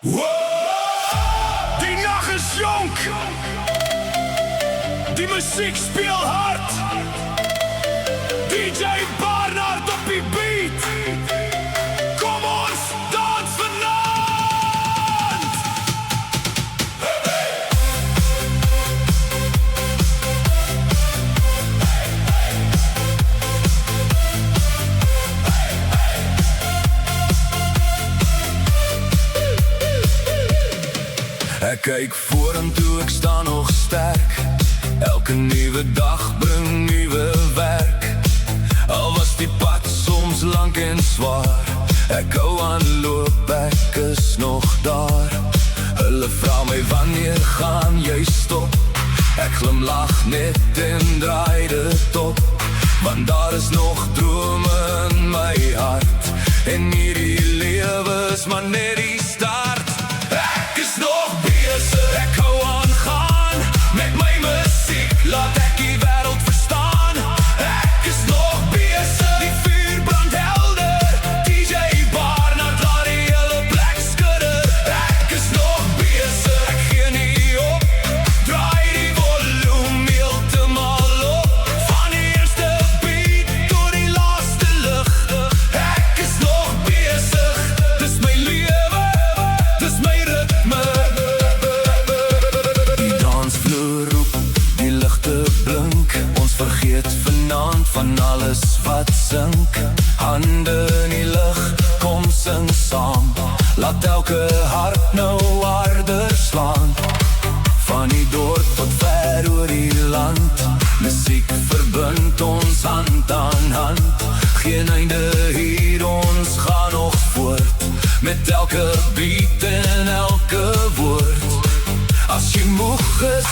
Die nacht is jonk, die muziek speelt hard. DJ Barnard op die beat. Kom ons dans vanavond. Ek kyk vorentoe, ek staan nog sterk. Elke nuwe dag bring nuwe werk. Al was die pad soms lang en zwaar, ek hou aan loop, ek is nog daar. Hulle vra my wanneer gaan jy stop? Ek glimlach net en draai dit op, want daar is nog drome in my hart. En hierdie lewe is maar net die start. Ek is nog bezig, ek hou aan gaan. Met my muziek laat ek die wereld verstaan. Ek is nog bezig, die vuur brand helder. DJ Barnard laat die hele plek skudder. Ek is nog bezig, ek gee nie op. Draai die volume heeltemal op. Van die eerste beat tot die laaste lucht. Ek is nog bezig, dis my lewe, dis my ritme. Die dansvloer roep, die lichte blink. Ons vergeet vanaand van alles wat sink. Hande in die lucht, kom sing saam. Laat elke hart nou harder slaan. Van die dorp tot ver oor die land. Muziek verbind ons hand aan hand. Geen einde hier, ons gaan nog voort. Met elke beat en elke woord. As jy moeg is,